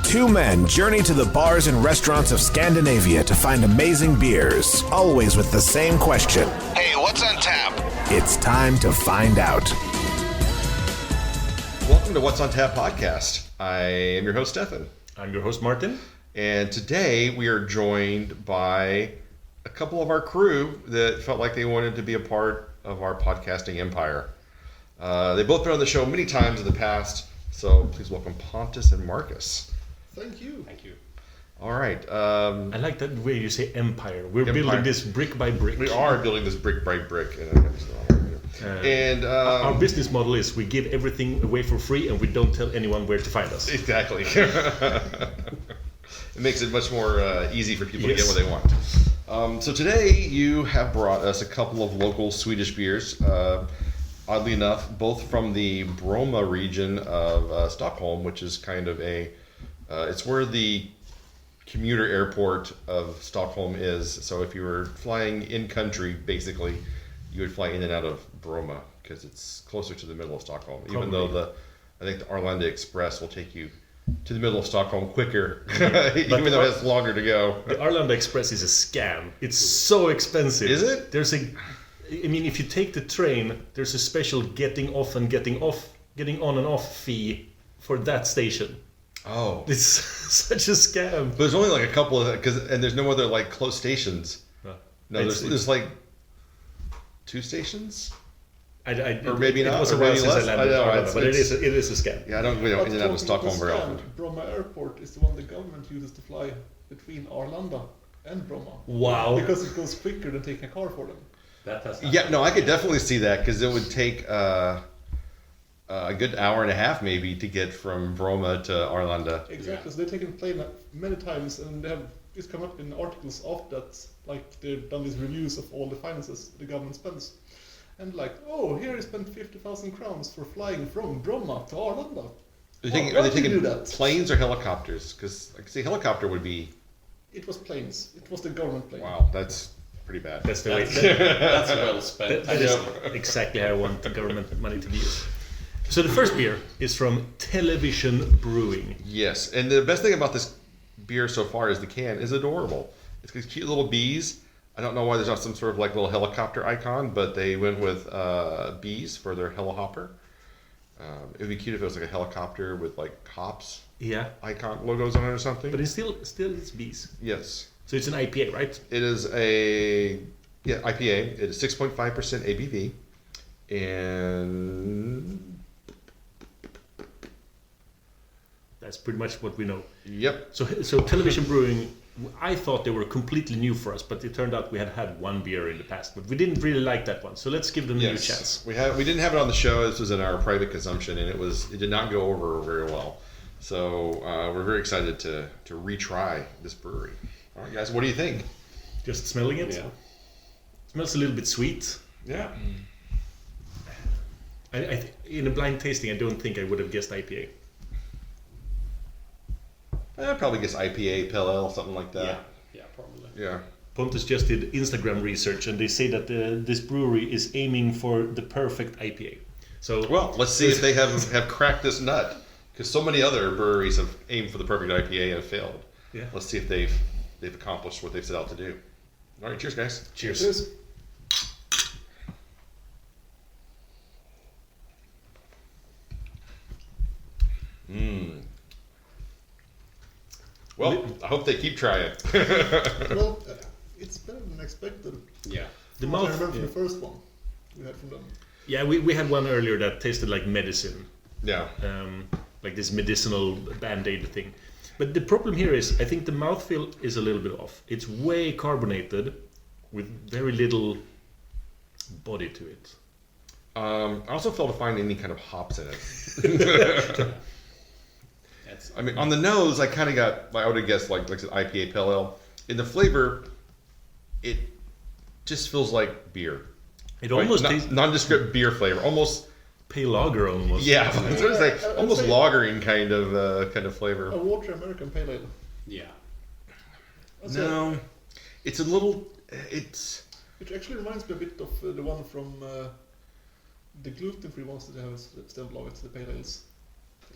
Two men journey to the bars and restaurants of Scandinavia to find amazing beers, always with the same question. Hey, what's on tap? It's time to find out. Welcome to What's on Tap podcast. I am your host, Stefan. I'm your host, Martin. And today we are joined by a couple of our crew that felt like they wanted to be a part of our podcasting empire. They've both been on the show many times in the past, so please welcome Pontus and Marcus. Thank you. Thank you. All right. I like that way you say empire. We're Empire. building this brick by brick. We are building this brick by brick. Our business model is we give everything away for free and we don't tell anyone where to find us. Exactly. It makes it much more easy for people to get what they want. So today you have brought us a couple of local Swedish beers. Oddly enough, both from the Bromma region of Stockholm, which is kind of it's where the commuter airport of Stockholm is. So if you were flying in country, basically, you would fly in and out of Bromma because it's closer to the middle of Stockholm. Probably. Even though I think the Arlanda Express will take you to the middle of Stockholm quicker, even though it has longer to go. The Arlanda Express is a scam. It's so expensive. Is it? If you take the train, there's a special getting on and off fee for that station. Oh, it's such a scam. But there's only like a couple of and there's no other like close stations. No, there's like 2 stations. Or maybe not. It was a while since I landed, but it is a scam. Yeah, I don't in and out of Stockholm very often. Bromma Airport is the one the government uses to fly between Arlanda and Bromma. Wow! Because it goes quicker than taking a car for them. I could definitely see that because it would take a good hour and a half maybe to get from Bromma to Arlanda. Exactly. So they've taken the plane many times, and they have just come up in articles after that, like they've done these reviews of all the finances the government spends. And here he spent 50,000 crowns for flying from Bromma to Arlanda. Are they taking planes or helicopters? Because I could say helicopter would be... It was planes. It was the government plane. Wow, that's pretty bad. That's the way. That's well spent. That is exactly how I want the government money to be used. So the first beer is from Television Brewing. Yes, and the best thing about this beer so far is the can is adorable. It's got cute little bees. I don't know why there's not some sort of like little helicopter icon, but they went with bees for their Helihopper. It would be cute if it was like a helicopter with like hops icon logos on it or something. But it's still it's bees. Yes. So it's an IPA, right? It is a IPA. It is 6.5% ABV, and that's pretty much what we know. Yep. So Television Brewing. I thought they were completely new for us, but it turned out we had one beer in the past, but we didn't really like that one. So let's give them a new chance. We didn't have it on the show. This was in our private consumption, and it did not go over very well. So we're very excited to retry this brewery. All right, guys, what do you think? Just smelling it? Yeah. It smells a little bit sweet. Yeah. In a blind tasting, I don't think I would have guessed IPA. I'd probably guess IPA, Pale Ale, something like that. Yeah, probably. Yeah. Pontus just did Instagram research, and they say that this brewery is aiming for the perfect IPA. So let's see if they have cracked this nut, because so many other breweries have aimed for the perfect IPA and have failed. Yeah. Let's see if they've accomplished what they've set out to do. All right, cheers, guys. Cheers. Well, I hope they keep trying. Well, it's better than expected. Yeah. I remember from the first one we had from them. Yeah, we had one earlier that tasted like medicine. Yeah. Like this medicinal Band-Aid thing. But the problem here is, I think the mouthfeel is a little bit off. It's way carbonated with very little body to it. I also failed to find any kind of hops in it. I mean, on the nose, I kind of got, I would have guessed like I said, IPA, Pale Ale. In the flavor, it just feels like beer. It almost tastes nondescript beer flavor, almost pale lager almost. Yeah, I was gonna say almost lagering kind of flavor. A water American pale ale. Yeah. No, it's a little. It actually reminds me a bit of the one from the gluten-free ones that have Stenblavet, the pale ales.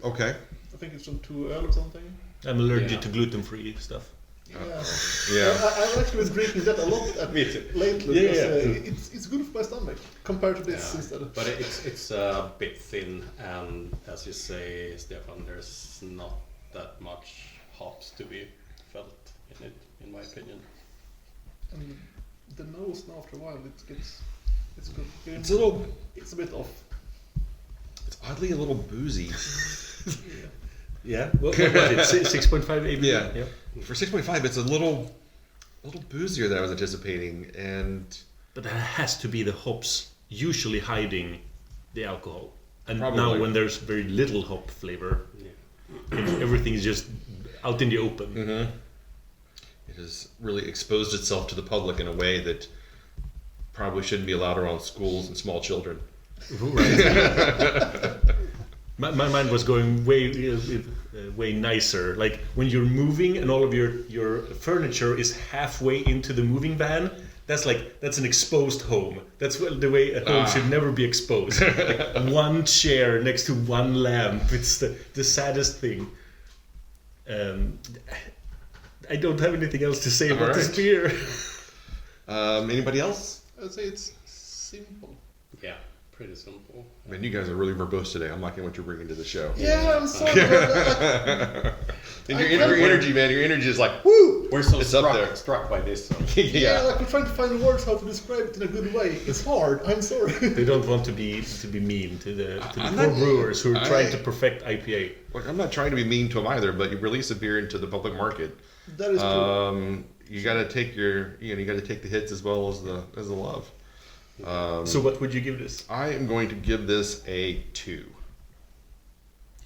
Okay. I think it's from too early or something. I'm allergic to gluten-free stuff. Yeah. I've actually been drinking that a lot lately. Yeah, because, it's good for my stomach compared to this instead. But it's a bit thin, and as you say, Stefan, there's not that much hops to be felt in it, in my opinion. And the nose now after a while it's good. It's a bit off. It's oddly a little boozy. Yeah. What was it? 6.5 ABV? Yeah. For 6.5, it's a little boozier than I was anticipating, But that has to be the hops usually hiding the alcohol. And Probably. now when there's very little hop flavor, and everything is just out in the open. Mm-hmm. It has really exposed itself to the public in a way that probably shouldn't be allowed around schools and small children. Right. My mind was going way nicer. Like when you're moving and all of your furniture is halfway into the moving van. That's an exposed home. That's the way a home should never be exposed. Like one chair next to one lamp. It's the saddest thing. I don't have anything else to say about this beer. Anybody else? I'd say it's simple. Yeah, pretty simple. Man, you guys are really verbose today. I'm liking what you're bringing to the show. Yeah, I'm sorry. And your energy, man, your energy is like, woo! We're so It's up there. struck by this. So. Yeah, like we're trying to find words how to describe it in a good way. It's hard. I'm sorry. They don't want to be mean to the I'm poor not- brewers who are trying to perfect IPA. Look, I'm not trying to be mean to them either, but you release a beer into the public market. That is true. You got to take you got to take the hits as well as the love. So what would you give this? I am going to give this a 2.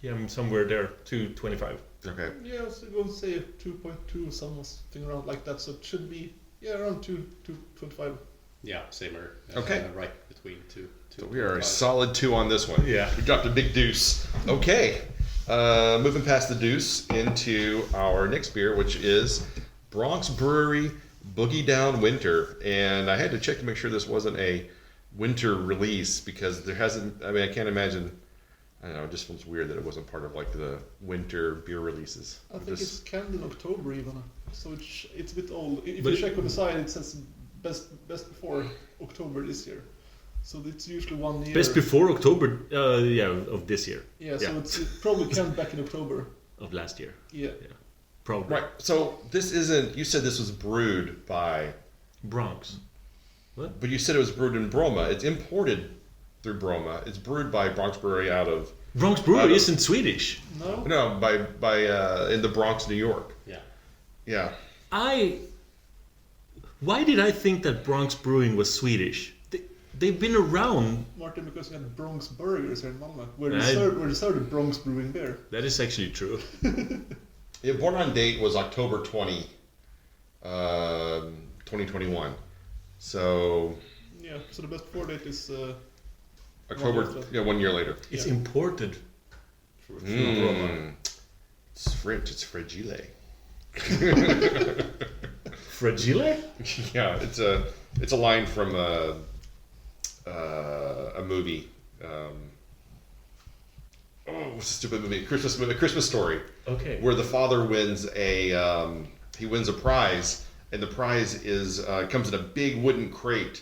Yeah, I'm somewhere there, 2.25. Okay. Yeah, I was going to say 2.2, something around like that. So it should be around 2.25. Yeah, same here. Okay. Right between two. So we are a solid 2 on this one. Yeah. We dropped a big deuce. Okay. Moving past the deuce into our next beer, which is Bronx Brewery Boogie Down Winter. And I had to check to make sure this wasn't a winter release because there hasn't, I can't imagine, I don't know, it just feels weird that it wasn't part of like the winter beer releases. I think it's canned in October even. So it's a bit old. If But- you check on the side, it says best before October this year. So it's usually 1 year. Best before October, of this year. Yeah, so it's probably canned back in October. Of last year. Yeah. Probably. Right. So this isn't, you said this was brewed by, Bronx. but you said it was brewed in Bromma. It's imported through Bromma. It's brewed by Bronx Brewery out of, Bronx Brewery isn't Swedish. No? by in the Bronx, New York. Yeah. Yeah. Why did I think that Bronx Brewing was Swedish? They've been around. Martin, because we had Bronx Burgers here in Malmö, where Right. they served Bronx Brewing beer. That is actually true. Yeah, born on date was October 20, 2021. So Yeah, so the best before date is October, 1 year later. It's imported from Bromma. It's French. It's fragile. Fragile? Yeah, it's a line from a movie. What's the stupid movie? A Christmas Story. Okay. Where the father wins a prize, and the prize is comes in a big wooden crate.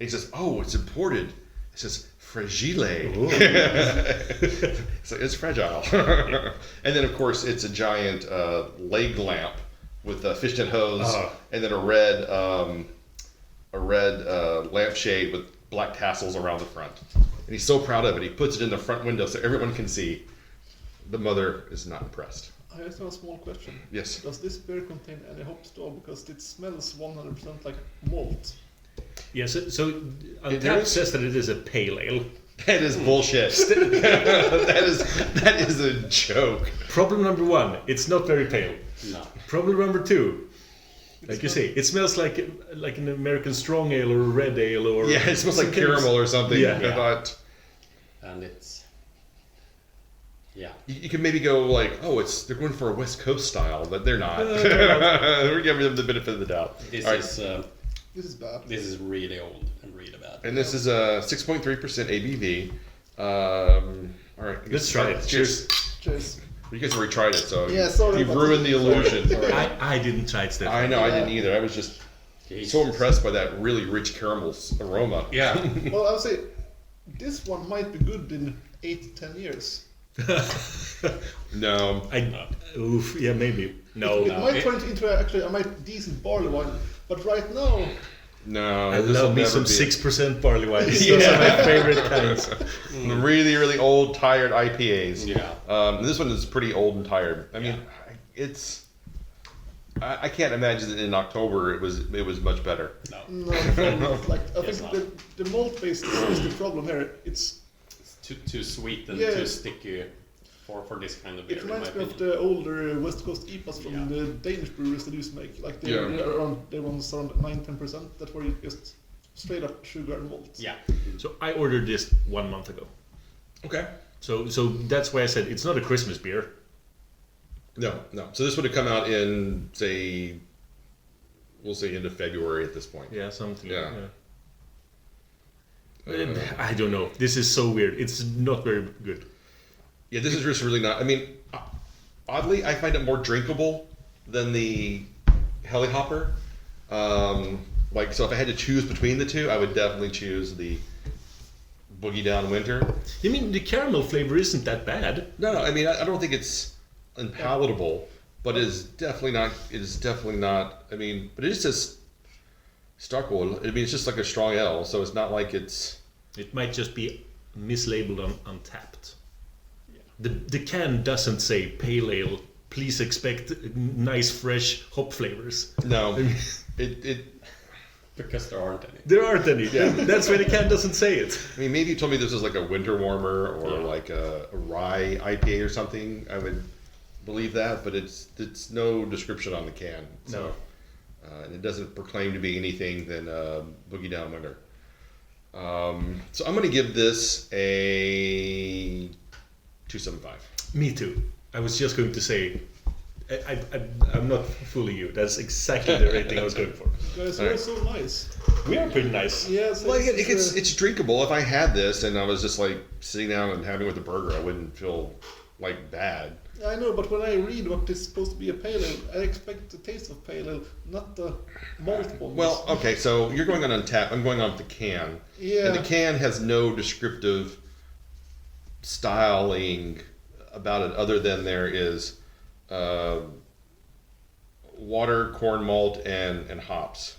And he says, "Oh, it's imported." It says fragile. So it's fragile. And then of course it's a giant leg lamp with a fishnet hose, and then a red lampshade with black tassels around the front. And he's so proud of it. He puts it in the front window so everyone can see. The mother is not impressed. I just have a small question. Yes. Does this beer contain any hops at all? Because it smells 100% like malt. Yeah, so There Untapped is- says that it is a pale ale. That is bullshit. that is a joke. Problem number 1, it's not very pale. No. Problem number 2, like you say, it smells like an American strong ale or a red ale or Yeah, it smells like something- caramel or something. Yeah. I thought And it's. Yeah. you can maybe go like, oh, they're going for a West Coast style, but they're not. We're giving them the benefit of the doubt. This All right. is. This is bad. This is really old and really bad. And this is a 6.3% ABV. All right, Let's try it. Cheers. Cheers. You guys already tried it, so Yeah, sorry you've about ruined that. the illusion. I didn't try it, Stefan. I know, I didn't either. I was just so impressed by that really rich caramel aroma. Yeah. Well, I would say this one might be good in 8 to 10 years. No. Yeah, maybe. No. It might turn into actually a decent barley wine, but right now, No. I this will love me never some be 6% barley wines. Those are my favorite kinds. The really, really old, tired IPAs. Yeah. This one is pretty old and tired. I mean, it's. I can't imagine that in October it was much better. no, probably not. Like I Yes, think the malt base is the problem here. It's too sweet and Yeah. too sticky for this kind of beer. It in my reminds me of opinion. the older West Coast IPAs from Yeah. the Danish breweries that used to make. Like they ones around 9-10%. That were just straight up sugar and malt. Yeah. So I ordered this 1 month ago. Okay. So that's why I said it's not a Christmas beer. No. So this would have come out in, say, we'll say end of February at this point. Yeah, something. Yeah. I don't know. This is so weird. It's not very good. Yeah, this is just really not. I mean, oddly, I find it more drinkable than the Helihopper. So if I had to choose between the two, I would definitely choose the Boogie Down Winter. You mean the caramel flavor isn't that bad? No, I mean, I don't think it's unpalatable, but it is definitely not. It is definitely not. I mean, but it just says Stockholm. I mean, it's just like a strong ale, so it's not like it's. It might just be mislabeled on Untapped. The can doesn't say pale ale. Please expect nice fresh hop flavors. No, it. Because there aren't any. There aren't any. That's why the can doesn't say it. I mean, maybe you told me this was like a winter warmer or Yeah. like a rye IPA or something. I would believe that, but it's no description on the can. So, and it doesn't proclaim to be anything than Boogie Down Winter. So I'm going to give this a 2.75. Me too. I was just going to say, I'm not fooling you. That's exactly the rating I was going for. Guys, All you're right. so nice. We are pretty nice. Yeah, so Well, it's drinkable. If I had this and I was just like sitting down and having it with a burger, I wouldn't feel like bad. I know, but when I read what is supposed to be a pale ale, I expect the taste of pale ale, not the malt one. Well, okay, so you're going on Untapped. I'm going on the can. Yeah. And the can has no descriptive styling about it other than there is water, corn malt, and hops.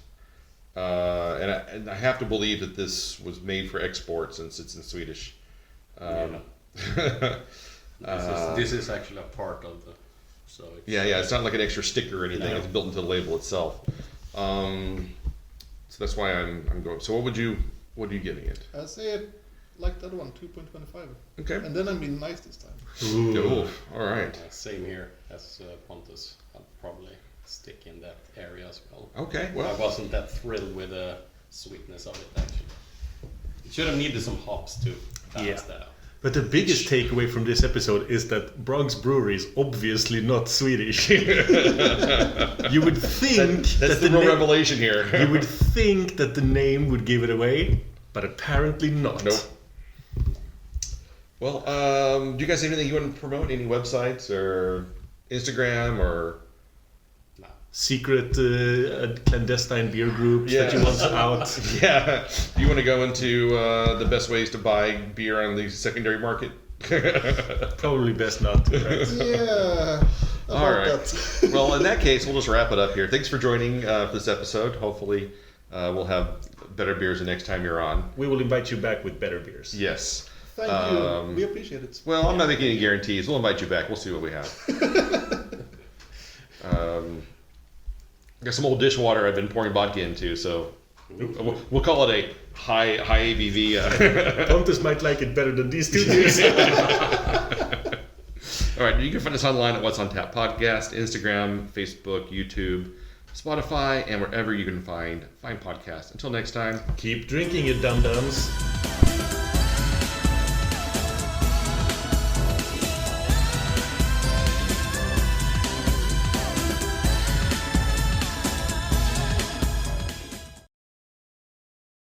And I have to believe that this was made for export since it's in Swedish. This is actually a part of the. So it's, Yeah, it's not like an extra sticker or anything. No. It's built into the label itself. So that's why I'm going. So what are you giving it? I say it like that one, 2.25. Okay. And then I'm being nice this time. Ooh, all right. Same here as Pontus. I'd probably stick in that area as well. Okay. I Well, wasn't that thrilled with the sweetness of it actually. It should have needed some hops to balance that out. But the biggest takeaway from this episode is that Bronx Brewery is obviously not Swedish. You would think that's that the real name, revelation here. you would think that the name would give it away, but apparently not. Nope. Well, do you guys have anything you want to promote? Any websites or Instagram or? Secret clandestine beer groups that you want out. Yeah. Do you want to go into the best ways to buy beer on the secondary market? Probably best not to, right? Yeah. All right. That. Well, in that case, we'll just wrap it up here. Thanks for joining for this episode. Hopefully, we'll have better beers the next time you're on. We will invite you back with better beers. Yes. Thank you. We appreciate it. Well, I'm not making any guarantees. We'll invite you back. We'll see what we have. Got some old dishwater I've been pouring vodka into, so we'll call it a high ABV. Pontus might like it better than these two beers. All right, you can find us online at What's on Tap Podcast, Instagram, Facebook, YouTube, Spotify, and wherever you can find podcasts. Until next time. Keep drinking, you dum-dums.